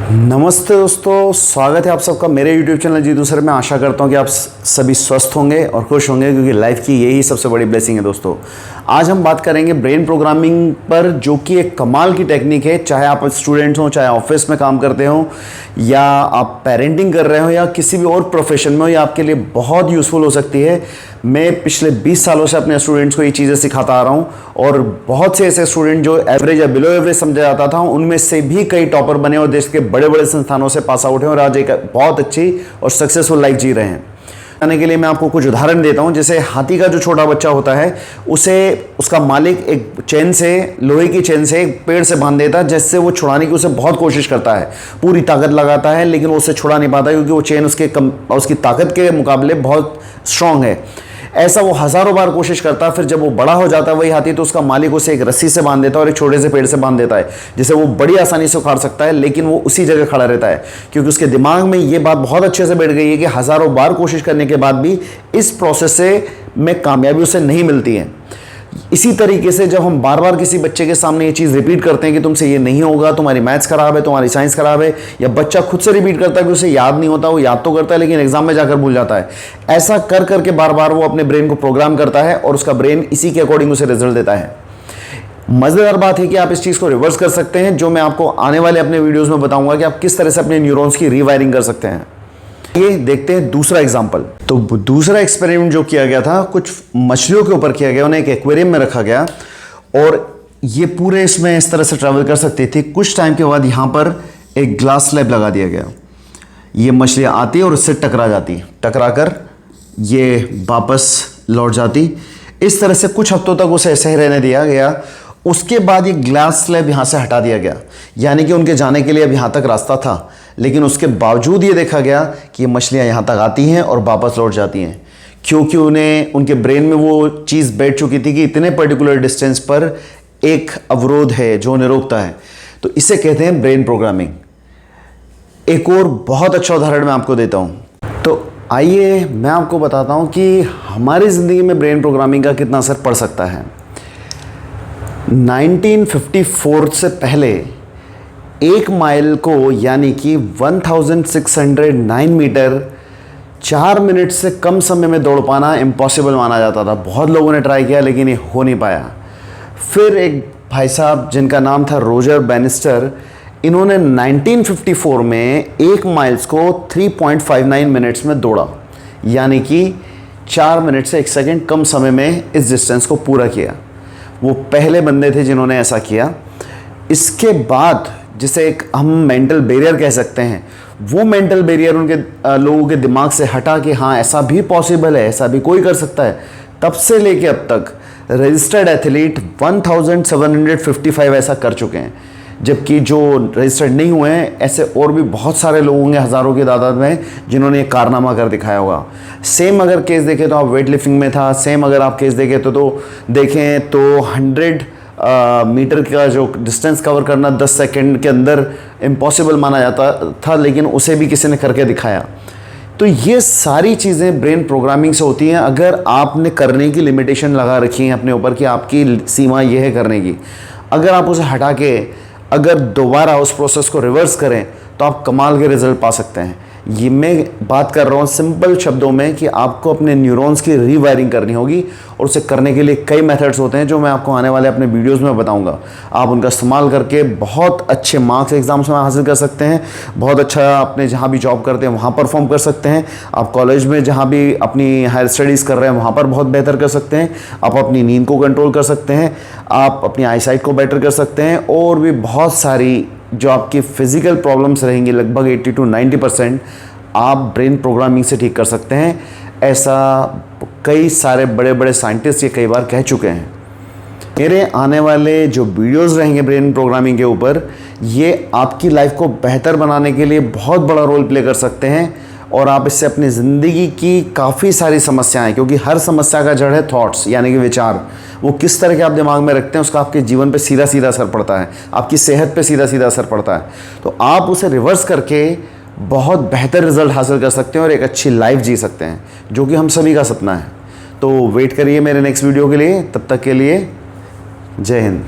नमस्ते दोस्तों, स्वागत है आप सबका मेरे YouTube चैनल जीतू सर में। आशा करता हूँ कि आप सभी स्वस्थ होंगे और खुश होंगे, क्योंकि लाइफ की यही सबसे बड़ी ब्लेसिंग है। दोस्तों आज हम बात करेंगे ब्रेन प्रोग्रामिंग पर, जो कि एक कमाल की टेक्निक है। चाहे आप स्टूडेंट्स हो, चाहे ऑफिस में काम करते हो, या आप पेरेंटिंग कर रहे हो, या किसी भी और प्रोफेशन में हो, ये आपके लिए बहुत यूज़फुल हो सकती है। मैं पिछले 20 सालों से अपने स्टूडेंट्स को ये चीज़ें सिखाता आ रहा हूँ, और बहुत से ऐसे स्टूडेंट जो एवरेज या बिलो एवरेज समझा जाता था, उनमें से भी कई टॉपर बने और देश के बड़े बड़े संस्थानों से पास आउट हैं और आज एक बहुत अच्छी और सक्सेसफुल लाइफ जी रहे हैं। आने के लिए मैं आपको कुछ उदाहरण देता हूं। जैसे हाथी का जो छोटा बच्चा होता है, उसे उसका मालिक एक चेन से, लोहे की चेन से एक पेड़ से बांध देता है, जिससे वो छुड़ाने की उसे बहुत कोशिश करता है, पूरी ताकत लगाता है, लेकिन वो उसे छुड़ा नहीं पाता, क्योंकि वो चेन उसकी ताकत के मुकाबले बहुत स्ट्रांग है। ऐसा वो हज़ारों बार कोशिश करता है। फिर जब वो बड़ा हो जाता है वही हाथी, तो उसका मालिक उसे एक रस्सी से बांध देता है और एक छोटे से पेड़ से बांध देता है, जिसे वो बड़ी आसानी से उखाड़ सकता है, लेकिन वो उसी जगह खड़ा रहता है, क्योंकि उसके दिमाग में ये बात बहुत अच्छे से बैठ गई है कि हज़ारों बार कोशिश करने के बाद भी इस प्रोसेस से में कामयाबी उसे नहीं मिलती है। इसी तरीके से जब हम बार बार किसी बच्चे के सामने ये चीज़ रिपीट करते हैं कि तुमसे ये नहीं होगा, तुम्हारी मैथ्स खराब है, तुम्हारी साइंस खराब है, या बच्चा खुद से रिपीट करता है कि उसे याद नहीं होता, वो याद तो करता है लेकिन एग्जाम में जाकर भूल जाता है। ऐसा कर करके बार बार वो अपने ब्रेन को प्रोग्राम करता है और उसका ब्रेन इसी के अकॉर्डिंग उसे रिजल्ट देता है। मज़ेदार बात है कि आप इस चीज़ को रिवर्स कर सकते हैं, जो मैं आपको आने वाले अपने वीडियोज़ में बताऊंगा कि आप किस तरह से अपने न्यूरॉन्स की रीवायरिंग कर सकते हैं। ये देखते हैं दूसरा एग्जाम्पल। तो दूसरा एक्सपेरिमेंट जो किया गया था, कुछ मछलियों के ऊपर किया गया। उन्हें एक एक्वेरियम में रखा गया और ये पूरे इसमें इस तरह से ट्रैवल कर सकती थी। कुछ टाइम के बाद यहाँ पर एक ग्लास स्लैब लगा दिया गया। ये मछलियाँ आती और उससे टकरा जाती, टकरा कर ये वापस लौट जाती। इस तरह से कुछ हफ्तों तक उसे ऐसे ही रहने दिया गया। उसके बाद ये ग्लास स्लैब यहाँ से हटा दिया गया, यानी कि उनके जाने के लिए अब यहाँ तक रास्ता था, लेकिन उसके बावजूद ये देखा गया कि ये मछलियाँ यहाँ तक आती हैं और वापस लौट जाती हैं, क्योंकि उनके ब्रेन में वो चीज़ बैठ चुकी थी कि इतने पर्टिकुलर डिस्टेंस पर एक अवरोध है जो उन्हें रोकता है। तो इसे कहते हैं ब्रेन प्रोग्रामिंग। एक और बहुत अच्छा उदाहरण मैं आपको देता हूँ। तो आइए मैं आपको बताता हूँ कि हमारी ज़िंदगी में ब्रेन प्रोग्रामिंग का कितना असर पड़ सकता है। 1954 से पहले 1 माइल को, यानी कि 1609 मीटर 4 मिनट से कम समय में दौड़ पाना इम्पॉसिबल माना जाता था। बहुत लोगों ने ट्राई किया लेकिन ये हो नहीं पाया। फिर एक भाई साहब जिनका नाम था रोजर बैनिस्टर, इन्होंने 1954 में 1 माइल्स को 3.59 मिनट्स में दौड़ा, यानी कि 4 मिनट से 1 सेकेंड कम समय में इस डिस्टेंस को पूरा किया। वो पहले बंदे थे जिन्होंने ऐसा किया। इसके बाद जिसे एक हम मेंटल बैरियर कह सकते हैं, वो मेंटल बैरियर उनके लोगों के दिमाग से हटा कि हाँ ऐसा भी पॉसिबल है, ऐसा भी कोई कर सकता है। तब से लेके अब तक रजिस्टर्ड एथलीट 1755 ऐसा कर चुके हैं, जबकि जो रजिस्टर्ड नहीं हुए हैं ऐसे और भी बहुत सारे लोग होंगे, हज़ारों की तादाद में, जिन्होंने एक कारनामा कर दिखाया होगा। सेम अगर केस देखें तो आप वेट लिफ्टिंग में था। सेम अगर आप केस देखें तो देखें तो 100 मीटर का जो डिस्टेंस कवर करना 10 सेकंड के अंदर इम्पॉसिबल माना जाता था, लेकिन उसे भी किसी ने करके दिखाया। तो ये सारी चीज़ें ब्रेन प्रोग्रामिंग से होती हैं। अगर आपने करने की लिमिटेशन लगा रखी है अपने ऊपर कि आपकी सीमा ये है करने की, अगर आप उसे हटा के अगर दोबारा उस प्रोसेस को रिवर्स करें तो आप कमाल के रिजल्ट पा सकते हैं। ये मैं बात कर रहा हूँ सिंपल शब्दों में कि आपको अपने न्यूरॉन्स की रीवायरिंग करनी होगी, और उसे करने के लिए कई मेथड्स होते हैं जो मैं आपको आने वाले अपने वीडियोस में बताऊंगा। आप उनका इस्तेमाल करके बहुत अच्छे मार्क्स एग्जाम्स में हासिल कर सकते हैं, बहुत अच्छा अपने जहाँ भी जॉब करते हैं वहाँ परफॉर्म कर सकते हैं, आप कॉलेज में जहाँ भी अपनी हायर स्टडीज़ कर रहे हैं वहाँ पर बहुत बेहतर कर सकते हैं, आप अपनी नींद को कंट्रोल कर सकते हैं, आप अपनी आईसाइट को बेटर कर सकते हैं, और भी बहुत सारी जो आपकी फिजिकल प्रॉब्लम्स रहेंगी, लगभग 80 to 90% आप ब्रेन प्रोग्रामिंग से ठीक कर सकते हैं। ऐसा कई सारे बड़े बड़े साइंटिस्ट ये कई बार कह चुके हैं। मेरे आने वाले जो वीडियोस रहेंगे ब्रेन प्रोग्रामिंग के ऊपर, ये आपकी लाइफ को बेहतर बनाने के लिए बहुत बड़ा रोल प्ले कर सकते हैं, और आप इससे अपनी ज़िंदगी की काफ़ी सारी समस्याएं, क्योंकि हर समस्या का जड़ है थॉट्स, यानी कि विचार। वो किस तरह के आप दिमाग में रखते हैं उसका आपके जीवन पे सीधा सीधा असर पड़ता है, आपकी सेहत पे सीधा सीधा असर पड़ता है। तो आप उसे रिवर्स करके बहुत बेहतर रिजल्ट हासिल कर सकते हैं और एक अच्छी लाइफ जी सकते हैं, जो कि हम सभी का सपना है। तो वेट करिए मेरे नेक्स्ट वीडियो के लिए। तब तक के लिए जय हिंद।